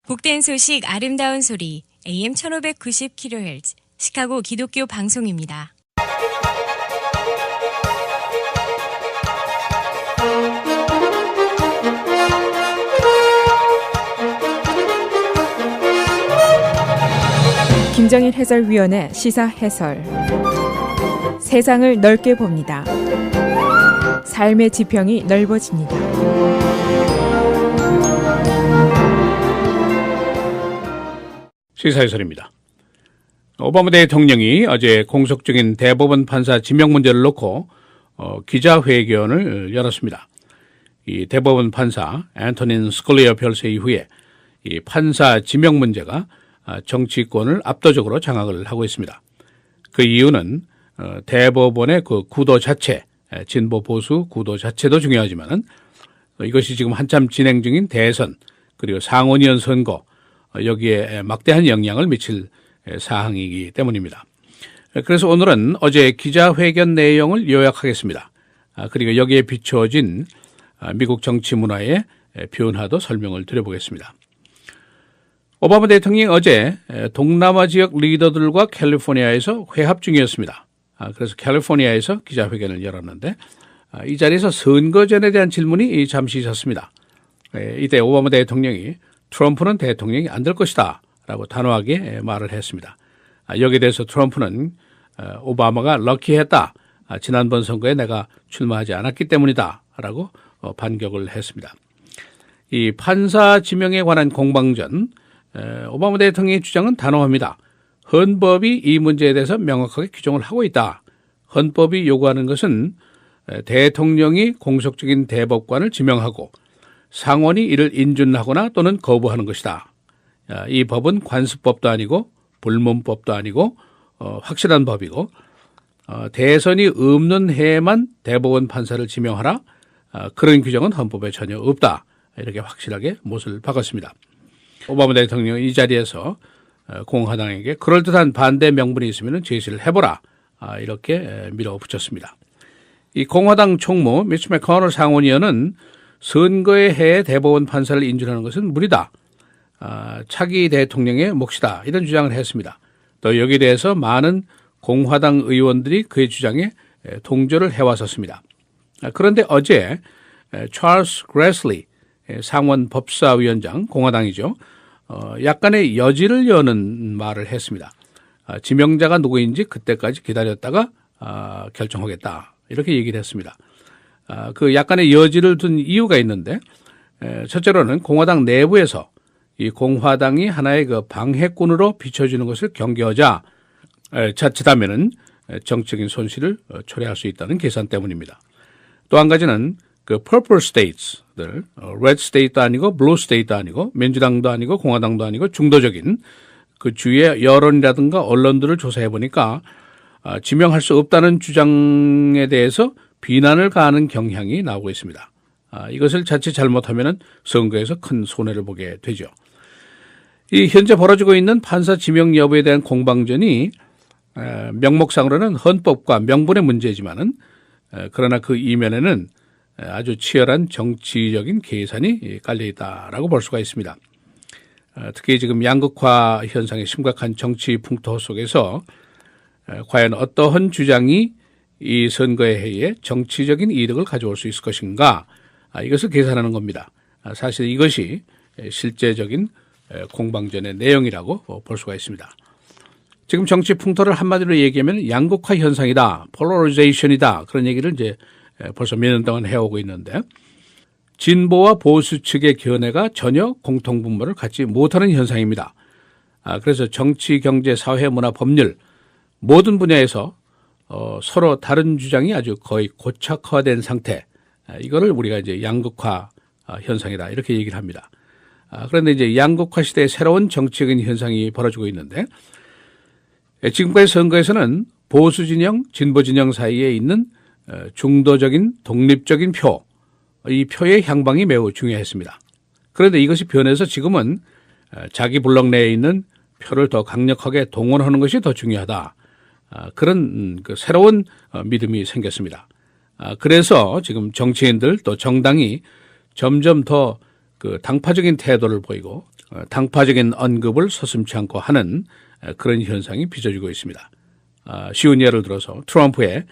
복된 소식 아름다운 소리 AM 1590kHz 시카고 기독교 방송입니다. 김정일 해설위원의 시사 해설. 세상을 넓게 봅니다. 삶의 지평이 넓어집니다. 시사해설입니다. 오바마 대통령이 어제 공식적인 대법원 판사 지명 문제를 놓고 기자회견을 열었습니다. 이 대법원 판사 앤토닌 스컬리어 별세 이후에 이 판사 지명 문제가 정치권을 압도적으로 장악을 하고 있습니다. 그 이유는 대법원의 그 구도 자체, 진보 보수 구도 자체도 중요하지만은 이것이 지금 한참 진행 중인 대선 그리고 상원의원 선거 여기에 막대한 영향을 미칠 사항이기 때문입니다. 그래서 오늘은 어제 기자회견 내용을 요약하겠습니다. 그리고 여기에 비춰진 미국 정치 문화의 변화도 설명을 드려보겠습니다. 오바마 대통령이 어제 동남아 지역 리더들과 캘리포니아에서 회합 중이었습니다. 그래서 캘리포니아에서 기자회견을 열었는데 이 자리에서 선거전에 대한 질문이 잠시 있었습니다. 이때 오바마 대통령이 트럼프는 대통령이 안 될 것이다 라고 단호하게 말을 했습니다. 여기에 대해서 트럼프는 오바마가 럭키했다. 지난번 선거에 내가 출마하지 않았기 때문이다 라고 반격을 했습니다. 이 판사 지명에 관한 공방전, 오바마 대통령의 주장은 단호합니다. 헌법이 이 문제에 대해서 명확하게 규정을 하고 있다. 헌법이 요구하는 것은 대통령이 공식적인 대법관을 지명하고 상원이 이를 인준하거나 또는 거부하는 것이다. 이 법은 관습법도 아니고 불문법도 아니고 확실한 법이고 대선이 없는 해에만 대법원 판사를 지명하라. 그런 규정은 헌법에 전혀 없다. 이렇게 확실하게 못을 박았습니다. 오바마 대통령은 이 자리에서 공화당에게 그럴듯한 반대 명분이 있으면 제시를 해보라. 이렇게 밀어붙였습니다. 이 공화당 총무 미치 맥코넬 상원의원은 선거의 해에 대법원 판사를 인준하는 것은 무리다. 차기 대통령의 몫이다. 이런 주장을 했습니다. 또 여기에 대해서 많은 공화당 의원들이 그의 주장에 동조를 해왔었습니다. 그런데 어제 찰스 그래슬리 상원 법사위원장 공화당이죠. 약간의 여지를 여는 말을 했습니다. 지명자가 누구인지 그때까지 기다렸다가 결정하겠다. 이렇게 얘기를 했습니다. 그 약간의 여지를 둔 이유가 있는데 첫째로는 공화당 내부에서 이 공화당이 하나의 그 방해꾼으로 비춰지는 것을 경계하자 자칫하면은 정치적인 손실을 초래할 수 있다는 계산 때문입니다. 또 한 가지는 그 purple states들, red state도 아니고 blue state도 아니고 민주당도 아니고 공화당도 아니고 중도적인 그 주의 여론이라든가 언론들을 조사해 보니까 지명할 수 없다는 주장에 대해서 비난을 가하는 경향이 나오고 있습니다. 이것을 자칫 잘못하면 선거에서 큰 손해를 보게 되죠. 이 현재 벌어지고 있는 판사 지명 여부에 대한 공방전이 명목상으로는 헌법과 명분의 문제지만은 그러나 그 이면에는 아주 치열한 정치적인 계산이 깔려 있다라고 볼 수가 있습니다. 특히 지금 양극화 현상의 심각한 정치 풍토 속에서 과연 어떠한 주장이 이 선거의 해에 정치적인 이득을 가져올 수 있을 것인가, 이것을 계산하는 겁니다. 사실 이것이 실제적인 공방전의 내용이라고 볼 수가 있습니다. 지금 정치 풍토를 한마디로 얘기하면 양극화 현상이다, 폴라리제이션이다, 그런 얘기를 이제 벌써 몇 년 동안 해오고 있는데 진보와 보수 측의 견해가 전혀 공통분모를 갖지 못하는 현상입니다. 그래서 정치, 경제, 사회, 문화, 법률 모든 분야에서 서로 다른 주장이 아주 거의 고착화된 상태, 이거를 우리가 이제 양극화 현상이다 이렇게 얘기를 합니다. 그런데 이제 양극화 시대의 새로운 정치적인 현상이 벌어지고 있는데 지금까지 선거에서는 보수 진영, 진보 진영 사이에 있는 중도적인 독립적인 표, 이 표의 향방이 매우 중요했습니다. 그런데 이것이 변해서 지금은 자기 블록 내에 있는 표를 더 강력하게 동원하는 것이 더 중요하다. 그런 그 새로운 믿음이 생겼습니다. 그래서 지금 정치인들 또 정당이 점점 더 그 당파적인 태도를 보이고 당파적인 언급을 서슴지 않고 하는 그런 현상이 빚어지고 있습니다. 쉬운 예를 들어서 트럼프의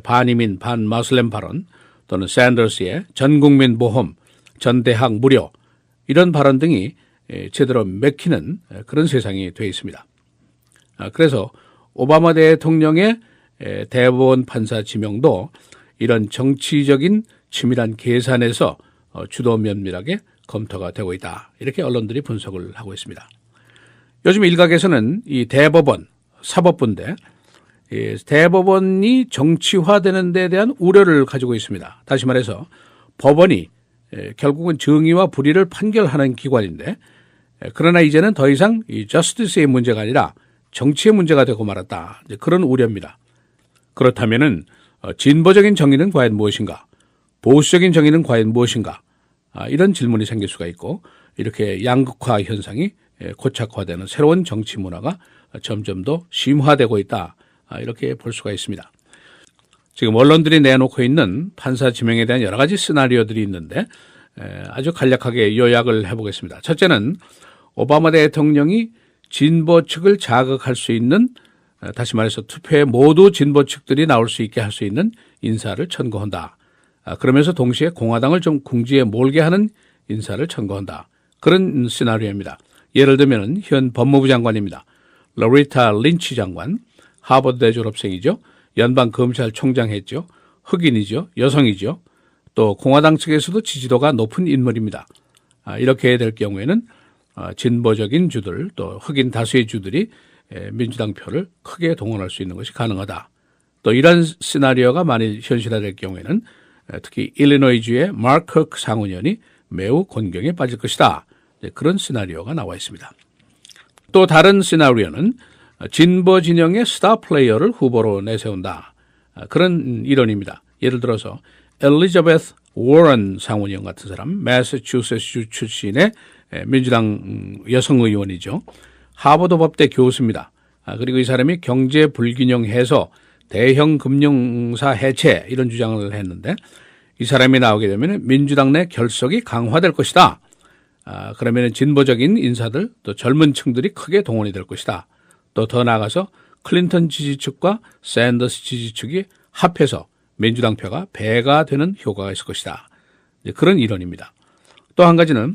반이민 반마슬렘 발언 또는 샌더스의 전국민 보험, 전대학 무료 이런 발언 등이 제대로 맥히는 그런 세상이 되어 있습니다. 그래서 오바마 대통령의 대법원 판사 지명도 이런 정치적인 치밀한 계산에서 주도 면밀하게 검토가 되고 있다. 이렇게 언론들이 분석을 하고 있습니다. 요즘 일각에서는 이 대법원, 사법부인데 대법원이 정치화되는 데 대한 우려를 가지고 있습니다. 다시 말해서 법원이 결국은 정의와 불의를 판결하는 기관인데 그러나 이제는 더 이상 이 저스티스의 문제가 아니라 정치의 문제가 되고 말았다. 그런 우려입니다. 그렇다면은 진보적인 정의는 과연 무엇인가? 보수적인 정의는 과연 무엇인가? 이런 질문이 생길 수가 있고 이렇게 양극화 현상이 고착화되는 새로운 정치 문화가 점점 더 심화되고 있다. 이렇게 볼 수가 있습니다. 지금 언론들이 내놓고 있는 판사 지명에 대한 여러 가지 시나리오들이 있는데 아주 간략하게 요약을 해보겠습니다. 첫째는 오바마 대통령이 진보 측을 자극할 수 있는 다시 말해서 투표에 모두 진보 측들이 나올 수 있게 할 수 있는 인사를 천거한다. 그러면서 동시에 공화당을 좀 궁지에 몰게 하는 인사를 천거한다. 그런 시나리오입니다. 예를 들면 현 법무부 장관입니다. 로리타 린치 장관, 하버드대 졸업생이죠. 연방검찰총장 했죠. 흑인이죠. 여성이죠. 또 공화당 측에서도 지지도가 높은 인물입니다. 이렇게 될 경우에는 진보적인 주들 또 흑인 다수의 주들이 민주당 표를 크게 동원할 수 있는 것이 가능하다. 또 이런 시나리오가 만일 현실화될 경우에는 특히 일리노이주의 마크 상원의원이 매우 곤경에 빠질 것이다. 그런 시나리오가 나와 있습니다. 또 다른 시나리오는 진보 진영의 스타 플레이어를 후보로 내세운다. 그런 이론입니다. 예를 들어서 엘리자베스 워런 상원의원 같은 사람, 매사추세츠 출신의 민주당 여성 의원이죠. 하버드 법대 교수입니다. 그리고 이 사람이 경제 불균형 해소, 대형 금융사 해체 이런 주장을 했는데 이 사람이 나오게 되면 민주당 내 결속이 강화될 것이다. 그러면 진보적인 인사들 또 젊은 층들이 크게 동원이 될 것이다. 또 더 나아가서 클린턴 지지층과 샌더스 지지층이 합해서 민주당 표가 배가 되는 효과가 있을 것이다. 그런 이론입니다. 또 한 가지는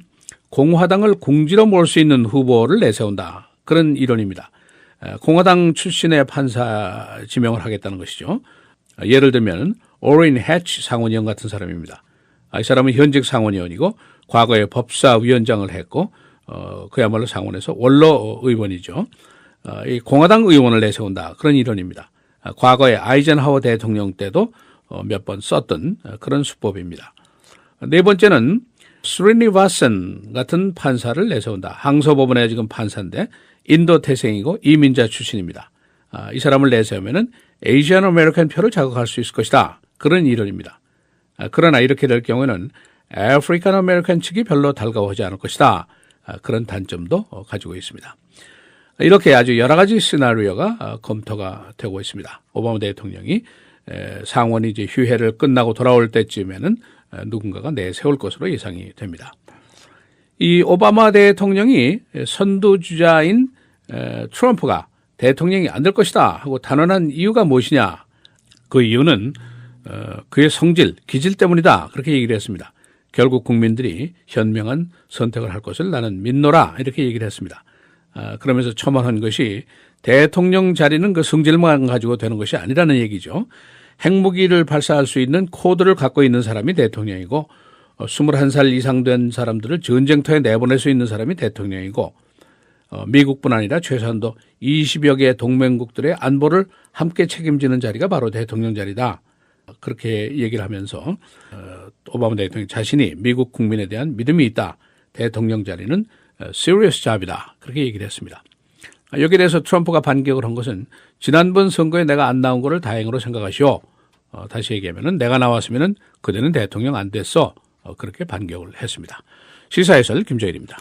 공화당을 궁지로 몰 수 있는 후보를 내세운다. 그런 이론입니다. 공화당 출신의 판사 지명을 하겠다는 것이죠. 예를 들면 오린 해치 상원의원 같은 사람입니다. 이 사람은 현직 상원의원이고 과거에 법사위원장을 했고 그야말로 상원에서 원로 의원이죠. 이 공화당 의원을 내세운다. 그런 이론입니다. 과거에 아이젠하워 대통령 때도 몇 번 썼던 그런 수법입니다. 네 번째는 스리니바산 같은 판사를 내세운다. 항소법원의 지금 판사인데 인도 태생이고 이민자 출신입니다. 이 사람을 내세우면은 에이시안 아메리칸 표를 자극할 수 있을 것이다. 그런 이론입니다. 그러나 이렇게 될 경우에는 아프리칸 아메리칸 측이 별로 달가워하지 않을 것이다. 그런 단점도 가지고 있습니다. 이렇게 아주 여러 가지 시나리오가 검토가 되고 있습니다. 오바마 대통령이 상원이 이제 휴회를 끝나고 돌아올 때쯤에는 누군가가 내세울 것으로 예상이 됩니다. 이 오바마 대통령이 선두주자인 트럼프가 대통령이 안 될 것이다 하고 단언한 이유가 무엇이냐? 그 이유는 그의 성질, 기질 때문이다. 그렇게 얘기를 했습니다. 결국 국민들이 현명한 선택을 할 것을 나는 믿노라 이렇게 얘기를 했습니다. 그러면서 첨언한 것이 대통령 자리는 그 성질만 가지고 되는 것이 아니라는 얘기죠. 핵무기를 발사할 수 있는 코드를 갖고 있는 사람이 대통령이고 21살 이상 된 사람들을 전쟁터에 내보낼 수 있는 사람이 대통령이고 미국뿐 아니라 최소한도 20여 개의 동맹국들의 안보를 함께 책임지는 자리가 바로 대통령 자리다. 그렇게 얘기를 하면서 오바마 대통령 자신이 미국 국민에 대한 믿음이 있다. 대통령 자리는 serious job이다. 그렇게 얘기를 했습니다. 여기에 대해서 트럼프가 반격을 한 것은 지난번 선거에 내가 안 나온 거를 다행으로 생각하시오. 다시 얘기하면 내가 나왔으면 그대는 대통령 안 됐어. 그렇게 반격을 했습니다. 시사해설 김정일입니다.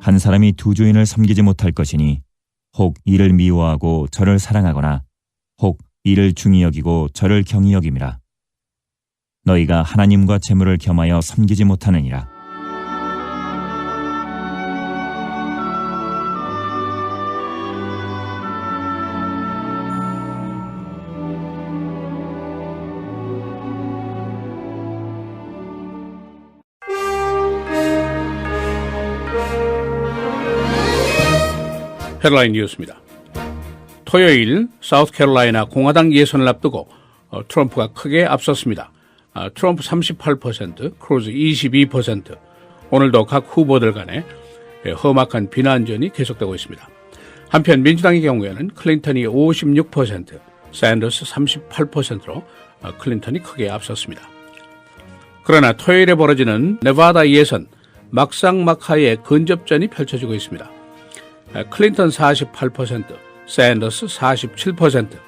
한 사람이 두 주인을 섬기지 못할 것이니 혹 이를 미워하고 저를 사랑하거나 혹 이를 중히 여기고 저를 경히 여김이라. 너희가 하나님과 재물을 겸하여 섬기지 못하느니라. 헤드라인 뉴스입니다. 토요일 사우스캐롤라이나 공화당 예선을 앞두고 트럼프가 크게 앞섰습니다. 트럼프 38%, 크루즈 22%. 오늘도 각 후보들 간에 험악한 비난전이 계속되고 있습니다. 한편 민주당의 경우에는 클린턴이 56%, 샌더스 38%로 클린턴이 크게 앞섰습니다. 그러나 토요일에 벌어지는 네바다 예선 막상막하의 근접전이 펼쳐지고 있습니다. 클린턴 48%, 샌더스 47%.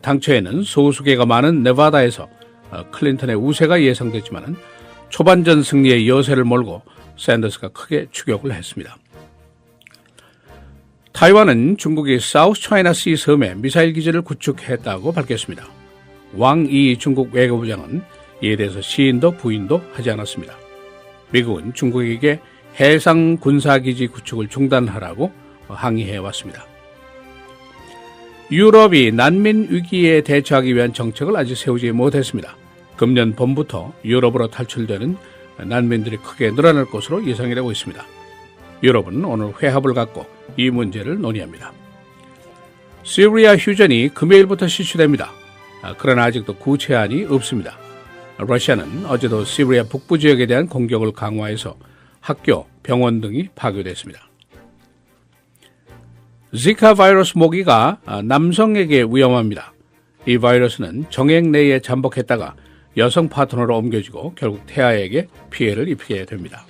당초에는 소수계가 많은 네바다에서 클린턴의 우세가 예상됐지만 초반전 승리의 여세를 몰고 샌더스가 크게 추격을 했습니다. 타이완은 중국이 사우스 차이나시 섬에 미사일 기지를 구축했다고 밝혔습니다. 왕이 중국 외교부장은 이에 대해서 시인도 부인도 하지 않았습니다. 미국은 중국에게 해상 군사기지 구축을 중단하라고 항의해왔습니다. 유럽이 난민 위기에 대처하기 위한 정책을 아직 세우지 못했습니다. 금년 봄부터 유럽으로 탈출되는 난민들이 크게 늘어날 것으로 예상이 되고 있습니다. 유럽은 오늘 회합을 갖고 이 문제를 논의합니다. 시리아 휴전이 금요일부터 실시됩니다. 그러나 아직도 구체안이 없습니다. 러시아는 어제도 시리아 북부 지역에 대한 공격을 강화해서 학교, 병원 등이 파괴됐습니다. 지카 바이러스 모기가 남성에게 위험합니다. 이 바이러스는 정액 내에 잠복했다가 여성 파트너로 옮겨지고 결국 태아에게 피해를 입히게 됩니다.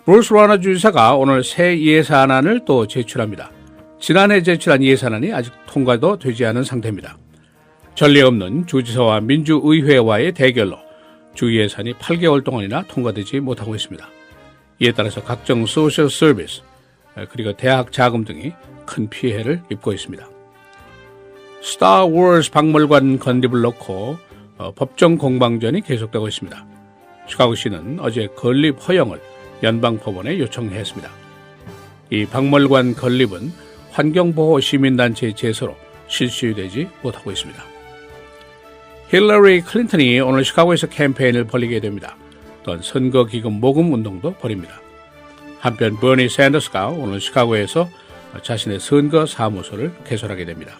브루스 라너 주지사가 오늘 새 예산안을 또 제출합니다. 지난해 제출한 예산안이 아직 통과도 되지 않은 상태입니다. 전례 없는 주지사와 민주의회와의 대결로 주 예산이 8개월 동안이나 통과되지 못하고 있습니다. 이에 따라서 각종 소셜 서비스 그리고 대학 자금 등이 큰 피해를 입고 있습니다. 스타 워즈 박물관 건립을 놓고 법정 공방전이 계속되고 있습니다. 시카고시는 어제 건립 허용을 연방법원에 요청했습니다. 이 박물관 건립은 환경보호 시민단체의 제소로 실시되지 못하고 있습니다. 힐러리 클린턴이 오늘 시카고에서 캠페인을 벌이게 됩니다. 또한 선거기금 모금 운동도 벌입니다. 한편 버니 샌더스가 오늘 시카고에서 자신의 선거 사무소를 개설하게 됩니다.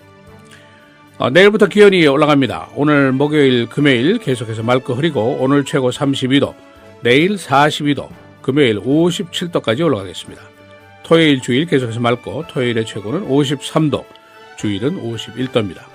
내일부터 기온이 올라갑니다. 오늘 목요일, 금요일 계속해서 맑고 흐리고 오늘 최고 32도, 내일 42도, 금요일 57도까지 올라가겠습니다. 토요일, 주일 계속해서 맑고 토요일의 최고는 53도, 주일은 51도입니다.